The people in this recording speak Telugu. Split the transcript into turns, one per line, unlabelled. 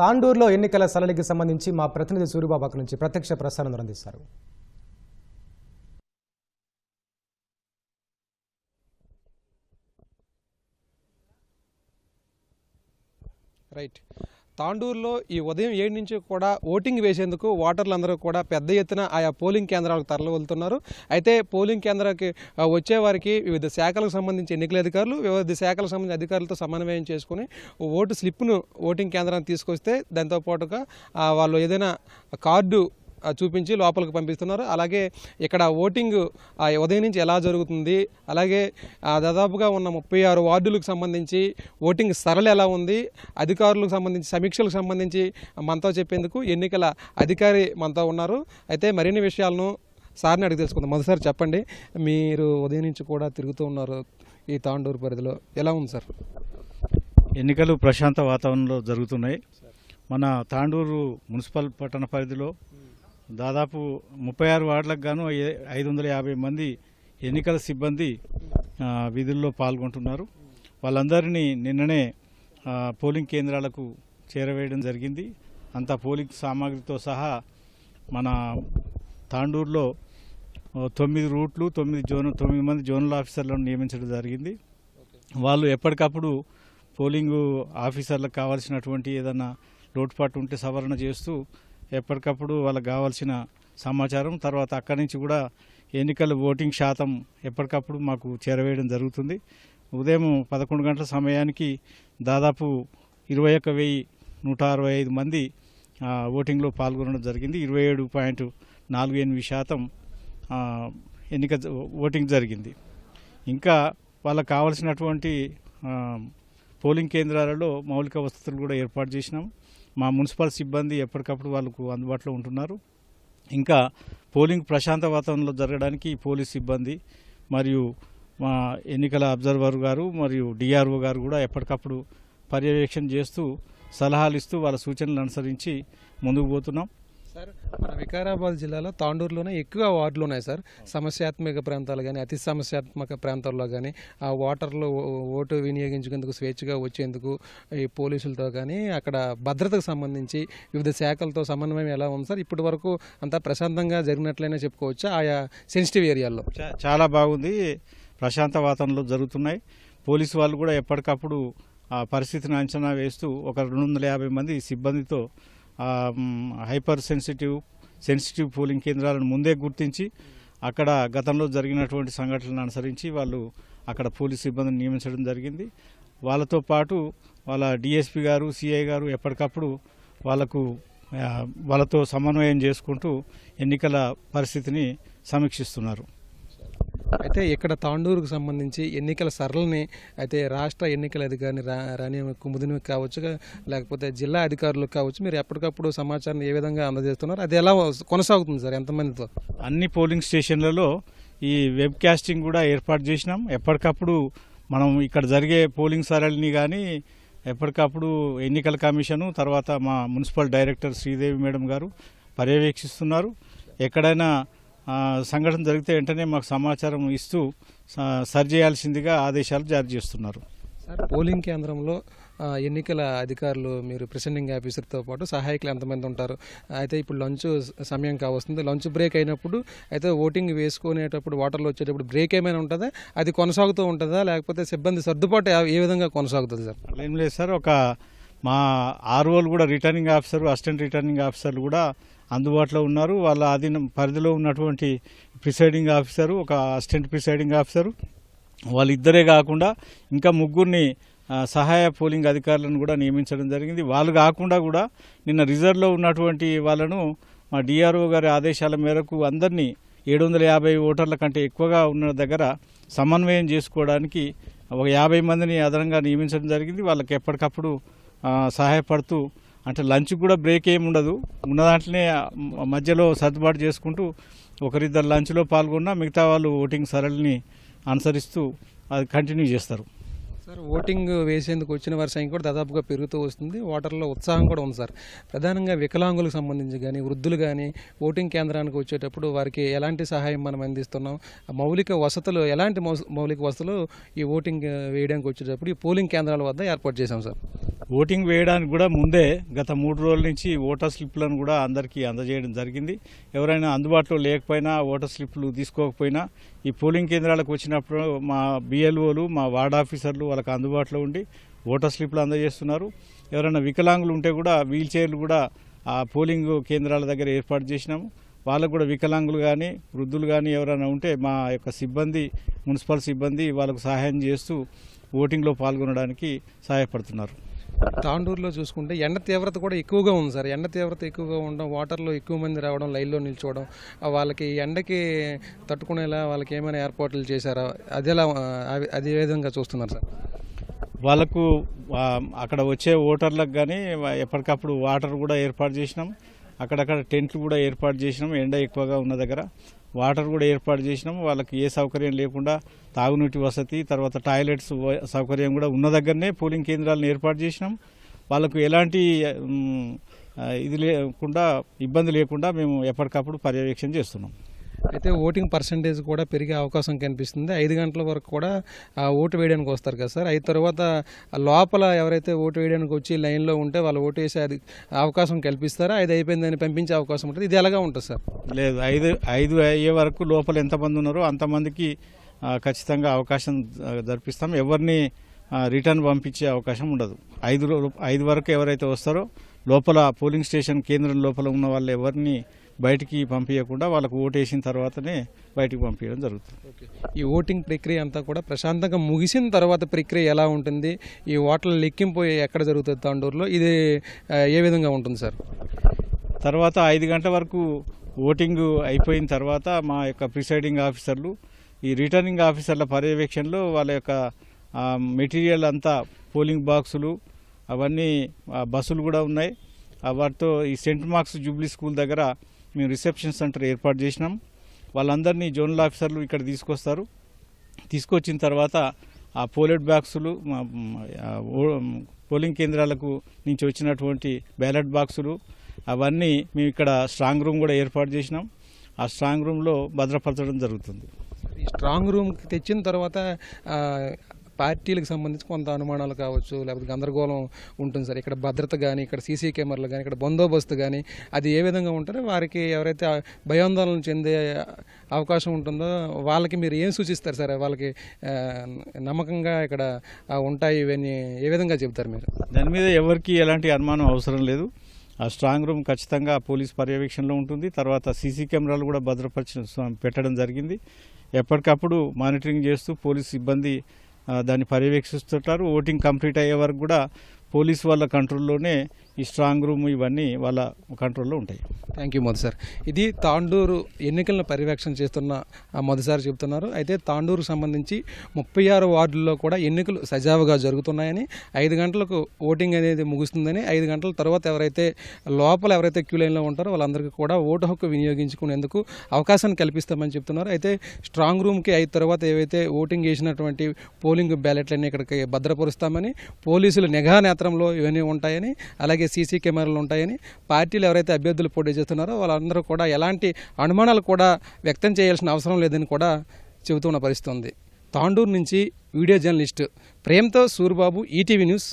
తాండూరులో ఎన్నికల సరళికి సంబంధించి మా ప్రతినిధి సూరిబాబు అక్కడి నుంచి ప్రత్యక్ష ప్రసారం అందిస్తారు.
రైట్. తాండూరులో ఈ ఉదయం 7 నుంచి కూడా ఓటింగ్ వేసేందుకు ఓటర్లందరూ కూడా పెద్ద ఎత్తున ఆయా పోలింగ్ కేంద్రాలకు తరలి వెళ్తున్నారు. అయితే పోలింగ్ కేంద్రానికి వచ్చేవారికి వివిధ శాఖలకు సంబంధించి ఎన్నికల అధికారులు వివిధ శాఖలకు సంబంధించిన అధికారులతో సమన్వయం చేసుకుని ఓటు స్లిప్ను ఓటింగ్ కేంద్రానికి తీసుకొస్తే దాంతో పాటుగా వాళ్ళు ఏదైనా కార్డు చూపించి లోపలికి పంపిస్తున్నారు. అలాగే ఇక్కడ ఓటింగ్ ఉదయం నుంచి ఎలా జరుగుతుంది, అలాగే దాదాపుగా ఉన్న 36 వార్డులకు సంబంధించి ఓటింగ్ సరళి ఎలా ఉంది, అధికారులకు సంబంధించి సమీక్షలకు సంబంధించి మనతో చెప్పేందుకు ఎన్నికల అధికారి మనతో ఉన్నారు. అయితే మరిన్ని విషయాలను సార్ని అడిగి తెలుసుకుందాం. మొదటిసారి చెప్పండి, మీరు ఉదయం నుంచి కూడా తిరుగుతూ ఉన్నారు ఈ తాండూరు పరిధిలో, ఎలా ఉంది సార్?
ఎన్నికలు ప్రశాంత వాతావరణంలో జరుగుతున్నాయి. మన తాండూరు మున్సిపల్ పట్టణ పరిధిలో దాదాపు 36 వార్డులకు గాను 550 మంది ఎన్నికల సిబ్బంది విధుల్లో పాల్గొంటున్నారు. వాళ్ళందరినీ నిన్ననే పోలింగ్ కేంద్రాలకు చేరవేయడం జరిగింది. అంతా పోలింగ్ సామాగ్రితో సహా మన తాండూరులో 9 రూట్లు 9 మంది జోనల్ ఆఫీసర్లను నియమించడం జరిగింది. వాళ్ళు ఎప్పటికప్పుడు పోలింగ్ ఆఫీసర్లకు కావాల్సినటువంటి ఏదైనా లోటుపాటు ఉంటే సవరణ చేస్తూ ఎప్పటికప్పుడు వాళ్ళకి కావాల్సిన సమాచారం, తర్వాత అక్కడి నుంచి కూడా ఎన్నికల ఓటింగ్ శాతం ఎప్పటికప్పుడు మాకు చేరవేయడం జరుగుతుంది. ఉదయం 11 గంటల సమయానికి దాదాపు 21,165 మంది ఓటింగ్లో పాల్గొనడం జరిగింది. 27.48% ఓటింగ్ జరిగింది. ఇంకా వాళ్ళకు కావాల్సినటువంటి పోలింగ్ కేంద్రాలలో మౌలిక వసతులు కూడా ఏర్పాటు చేసినాం. మా మున్సిపల్ సిబ్బంది ఎప్పటికప్పుడు వాళ్ళకు అందుబాటులో ఉంటున్నారు. ఇంకా పోలింగ్ ప్రశాంత వాతావరణంలో జరగడానికి పోలీస్ సిబ్బంది మరియు మా ఎన్నికల అబ్జర్వర్ గారు మరియు డిఆర్ఓ గారు కూడా ఎప్పటికప్పుడు పర్యవేక్షణ చేస్తూ సలహాలు ఇస్తూ వాళ్ళ సూచనలు అనుసరించి ముందుకు పోతున్నాం.
సార్, మన వికారాబాద్ జిల్లాలో తాండూరులోనే ఎక్కువ వార్డులు ఉన్నాయి సార్. సమస్యాత్మక ప్రాంతాలు కానీ అతి సమస్యాత్మక ప్రాంతాల్లో కానీ ఆ ఓటర్లు ఓటు వినియోగించుకేందుకు స్వేచ్ఛగా వచ్చేందుకు ఈ పోలీసులతో కానీ అక్కడ భద్రతకు సంబంధించి వివిధ శాఖలతో సమన్వయం ఎలా ఉంది సార్? ఇప్పటి వరకు అంతా ప్రశాంతంగా జరిగినట్లయినా చెప్పుకోవచ్చా ఆయా సెన్సిటివ్ ఏరియాల్లో?
చాలా బాగుంది, ప్రశాంత వాతావరణంలో జరుగుతున్నాయి. పోలీసు వాళ్ళు కూడా ఎప్పటికప్పుడు ఆ పరిస్థితిని అంచనా వేస్తూ ఒక 250 మంది సిబ్బందితో హైపర్ సెన్సిటివ్ పోలింగ్ కేంద్రాలను ముందే గుర్తించి అక్కడ గతంలో జరిగినటువంటి సంఘటనలను అనుసరించి వాళ్ళు అక్కడ పోలీస్ సిబ్బందిని నియమించడం జరిగింది. వాళ్ళతో పాటు వాళ్ళ డిఎస్పీ గారు సిఐ గారు ఎప్పటికప్పుడు వాళ్ళతో సమన్వయం చేసుకుంటూ ఎన్నికల పరిస్థితిని సమీక్షిస్తున్నారు.
అయితే ఇక్కడ తాండూరుకు సంబంధించి ఎన్నికల సరళిని అయితే రాష్ట్ర ఎన్నికల అధికారిని రాణి కుముదిని కావచ్చు, లేకపోతే జిల్లా అధికారులకు కావచ్చు, మీరు ఎప్పటికప్పుడు సమాచారాన్ని ఏ విధంగా అందజేస్తున్నారు? అది ఎలా కొనసాగుతుంది సార్? ఎంతమందితో?
అన్ని పోలింగ్ స్టేషన్లలో ఈ వెబ్ కాస్టింగ్ కూడా ఏర్పాటు చేసినాం. ఎప్పటికప్పుడు మనం ఇక్కడ జరిగే పోలింగ్ సరళిని కానీ ఎప్పటికప్పుడు ఎన్నికల కమిషను తర్వాత మా మున్సిపల్ డైరెక్టర్ శ్రీదేవి మేడం గారు పర్యవేక్షిస్తున్నారు. ఎక్కడైనా సంఘటన జరిగితే వెంటనే మాకు సమాచారం ఇస్తూ సరిచేయాల్సిందిగా ఆదేశాలు జారీ చేస్తున్నారు.
సార్, పోలింగ్ కేంద్రంలో ఎన్నికల అధికారులు మీరు ప్రిసైడింగ్ ఆఫీసర్తో పాటు సహాయకులు ఎంతమంది ఉంటారు? అయితే ఇప్పుడు లంచ్ సమయం కావస్తుంది, లంచ్ బ్రేక్ అయినప్పుడు అయితే ఓటింగ్ వేసుకునేటప్పుడు ఓటర్లు వచ్చేటప్పుడు బ్రేక్ ఏమైనా ఉంటుందా? అది కొనసాగుతూ ఉంటుందా, లేకపోతే సిబ్బంది సర్దుబాటు ఏ విధంగా కొనసాగుతుంది సార్?
ఏం లేదు సార్, మా ఆర్ఓలు కూడా రిటర్నింగ్ ఆఫీసర్ అసిస్టెంట్ రిటర్నింగ్ ఆఫీసర్లు కూడా అందుబాటులో ఉన్నారు. వాళ్ళ అధీనం పరిధిలో ఉన్నటువంటి ప్రిసైడింగ్ ఆఫీసరు, ఒక అసిస్టెంట్ ప్రిసైడింగ్ ఆఫీసరు, వాళ్ళిద్దరే కాకుండా ఇంకా 3 సహాయ పోలింగ్ అధికారులను కూడా నియమించడం జరిగింది. వాళ్ళు కాకుండా కూడా నిన్న రిజర్వ్లో ఉన్నటువంటి వాళ్ళను మా డిఆర్ఓ గారి ఆదేశాల మేరకు అందరినీ 750 ఓటర్ల కంటే ఎక్కువగా ఉన్న దగ్గర సమన్వయం చేసుకోవడానికి ఒక 50 మందిని అదనంగా నియమించడం జరిగింది. వాళ్ళకి ఎప్పటికప్పుడు సహాయపడుతూ, అంటే లంచ్ కూడా బ్రేక్ ఏమి ఉండదు, ఉన్న దాంట్లోనే మధ్యలో సర్దుబాటు చేసుకుంటూ ఒకరిద్దరు లంచ్లో పాల్గొన్నా మిగతా వాళ్ళు ఓటింగ్ సరళిని అనుసరిస్తూ అది కంటిన్యూ చేస్తారు.
సార్ ఓటింగ్ వేసేందుకు వచ్చిన వారి సంఖ్య కూడా దాదాపుగా పెరుగుతూ వస్తుంది. ఓటర్లో ఉత్సాహం కూడా ఉంది సార్. ప్రధానంగా వికలాంగులకు సంబంధించి కానీ వృద్ధులు కానీ ఓటింగ్ కేంద్రానికి వచ్చేటప్పుడు వారికి ఎలాంటి సహాయం మనం అందిస్తున్నాం, మౌలిక వసతులు ఎలాంటి మౌలిక వసతులు ఈ ఓటింగ్ వేయడానికి వచ్చేటప్పుడు ఈ పోలింగ్ కేంద్రాల వద్ద ఏర్పాటు చేశాం సార్.
ఓటింగ్ వేయడానికి కూడా ముందే గత 3 రోజుల నుంచి ఓటర్ స్లిప్లను కూడా అందరికీ అందజేయడం జరిగింది. ఎవరైనా అందుబాటులో లేకపోయినా ఓటర్ స్లిప్లు తీసుకోకపోయినా ఈ పోలింగ్ కేంద్రాలకు వచ్చినప్పుడు మా బిఎల్ఓలు మా వార్డ్ ఆఫీసర్లు వాళ్ళకి అందుబాటులో ఉండి ఓటర్ స్లిప్లు అందజేస్తున్నారు. ఎవరైనా వికలాంగులు ఉంటే కూడా వీల్ చైర్లు కూడా ఆ పోలింగ్ కేంద్రాల దగ్గర ఏర్పాటు చేసినాము. వాళ్ళకు కూడా వికలాంగులు కానీ వృద్ధులు కానీ ఎవరైనా ఉంటే మా యొక్క సిబ్బంది మున్సిపల్ సిబ్బంది వాళ్ళకు సహాయం చేస్తూ ఓటింగ్లో పాల్గొనడానికి సహాయపడుతున్నారు.
తాండూరులో చూసుకుంటే ఎండ తీవ్రత కూడా ఎక్కువగా ఉంది సార్. ఎండ తీవ్రత ఎక్కువగా ఉండడం, వాటర్లో ఎక్కువ మంది రావడం, లైన్లో నిల్చోవడం, వాళ్ళకి ఎండకి తట్టుకునేలా వాళ్ళకి ఏమైనా ఏర్పాట్లు చేశారా, అదే విధంగా చూస్తున్నారు సార్?
వాళ్ళకు అక్కడ వచ్చే ఓటర్లకు కానీ ఎప్పటికప్పుడు వాటర్ కూడా ఏర్పాటు చేసినాం. అక్కడక్కడ టెంట్లు కూడా ఏర్పాటు చేసినాం. ఎండ ఎక్కువగా ఉన్న దగ్గర వాటర్ కూడా ఏర్పాటు చేసినాం. వాళ్ళకి ఏ సౌకర్యం లేకుండా తాగునీటి వసతి, తర్వాత టాయిలెట్స్ సౌకర్యం కూడా ఉన్న దగ్గరనే పోలింగ్ కేంద్రాలను ఏర్పాటు చేసినాం. వాళ్ళకు ఎలాంటి ఇబ్బంది లేకుండా మేము ఎప్పటికప్పుడు పర్యవేక్షణ చేస్తున్నాం.
అయితే ఓటింగ్ పర్సంటేజ్ కూడా పెరిగే అవకాశం కనిపిస్తుంది. 5 గంటల వరకు కూడా ఓటు వేయడానికి వస్తారు కదా సార్. అయిన తర్వాత లోపల ఎవరైతే ఓటు వేయడానికి వచ్చి లైన్లో ఉంటే వాళ్ళు ఓటు వేసే అవకాశం కల్పిస్తారా? 5 అయిపోయిందని పంపించే అవకాశం ఉంటుంది. ఇది ఎలాగా ఉంటుంది సార్?
లేదు, 5 అయ్యే వరకు లోపల ఎంతమంది ఉన్నారో అంతమందికి ఖచ్చితంగా అవకాశం జరిపిస్తాం. ఎవరిని రిటర్న్ పంపించే అవకాశం ఉండదు. 5 వరకు ఎవరైతే వస్తారో లోపల పోలింగ్ స్టేషన్ కేంద్రం లోపల ఉన్న వాళ్ళు ఎవరిని బయటికి పంపించకుండా వాళ్ళకు ఓటు వేసిన తర్వాతనే బయటికి పంపించడం జరుగుతుంది.
ఈ ఓటింగ్ ప్రక్రియ అంతా కూడా ప్రశాంతంగా ముగిసిన తర్వాత ప్రక్రియ ఎలా ఉంటుంది? ఈ ఓట్ల లెక్కింపు ఎక్కడ జరుగుతుంది తాండూరులో? ఇది ఏ విధంగా ఉంటుంది సార్?
తర్వాత 5 గంటల వరకు ఓటింగ్ అయిపోయిన తర్వాత మా యొక్క ప్రిసైడింగ్ ఆఫీసర్లు ఈ రిటర్నింగ్ ఆఫీసర్ల పర్యవేక్షణలో వాళ్ళ యొక్క మెటీరియల్ అంతా పోలింగ్ బాక్సులు అవన్నీ బస్సులు కూడా ఉన్నాయి. వాటితో ఈ సెంట్ మార్క్స్ జూబ్లీ స్కూల్ దగ్గర మేము రిసెప్షన్ సెంటర్ ఏర్పాటు చేసినాం. వాళ్ళందరినీ జోనల్ ఆఫీసర్లు ఇక్కడ తీసుకొస్తారు. తీసుకొచ్చిన తర్వాత ఆ పోలెట్ బాక్సులు పోలింగ్ కేంద్రాలకు నుంచి వచ్చినటువంటి బ్యాలెట్ బాక్సులు అవన్నీ మేము ఇక్కడ స్ట్రాంగ్ రూమ్ కూడా ఏర్పాటు చేసినాం. ఆ స్ట్రాంగ్ రూమ్లో భద్రపరచడం జరుగుతుంది.
ఈ స్ట్రాంగ్ రూమ్కి తెచ్చిన తర్వాత పార్టీలకు సంబంధించి కొంత అనుమానాలు కావచ్చు, లేకపోతే గందరగోళం ఉంటుంది సార్. ఇక్కడ భద్రత కానీ, ఇక్కడ సీసీ కెమెరాలు కానీ, ఇక్కడ బందోబస్తు కానీ అది ఏ విధంగా ఉంటారో వారికి ఎవరైతే భయాందోళన చెందే అవకాశం ఉంటుందో వాళ్ళకి మీరు ఏం సూచిస్తారు సార్? వాళ్ళకి నమ్మకంగా ఇక్కడ ఉంటాయి ఇవన్నీ ఏ విధంగా చెబుతారు మీరు?
దాని మీద ఎవరికి ఎలాంటి అనుమానం అవసరం లేదు. ఆ స్ట్రాంగ్ రూమ్ ఖచ్చితంగా పోలీస్ పర్యవేక్షణలో ఉంటుంది. తర్వాత సీసీ కెమెరాలు కూడా పెట్టడం జరిగింది. ఎప్పటికప్పుడు మానిటరింగ్ చేస్తూ పోలీస్ సిబ్బంది దాన్ని పర్యవేక్షిస్తుంటారు. ఓటింగ్ కంప్లీట్ అయ్యే వరకు కూడా పోలీసు వాళ్ళ కంట్రోల్లోనే ఈ స్ట్రాంగ్ రూమ్ ఇవన్నీ వాళ్ళ కంట్రోల్లో ఉంటాయి.
Thank you Modi sir. ఇది తాండూరు ఎన్నికలను పర్యవేక్షణ చేస్తున్న మొదటిసారి చెబుతున్నారు. అయితే తాండూరుకు సంబంధించి 36 వార్డుల్లో కూడా ఎన్నికలు సజావుగా జరుగుతున్నాయని, 5 గంటలకు ఓటింగ్ అనేది ముగుస్తుందని, 5 గంటల తర్వాత ఎవరైతే క్యూ లైన్లో ఉంటారో వాళ్ళందరికీ కూడా ఓటు హక్కు వినియోగించుకునేందుకు అవకాశాన్ని కల్పిస్తామని చెప్తున్నారు. అయితే స్ట్రాంగ్ రూమ్కి 5 తర్వాత ఏవైతే ఓటింగ్ చేసినటువంటి పోలింగ్ బ్యాలెట్లన్నీ ఇక్కడికి భద్రపరుస్తామని, పోలీసులు నిఘా నేత్రంలో ఇవన్నీ ఉంటాయని, అలాగే సీసీ కెమెరాలు ఉంటాయని, పార్టీలు ఎవరైతే అభ్యర్థులు పోటీ చేస్తున్నారో వాళ్ళందరూ కూడా ఎలాంటి అనుమానాలు కూడా వ్యక్తం చేయాల్సిన అవసరం లేదని కూడా చెబుతున్న పరిస్థితి ఉంది. తాండూరు నుంచి వీడియో జర్నలిస్ట్ ప్రేమ్తో సూరిబాబు, ఈటీవీ న్యూస్.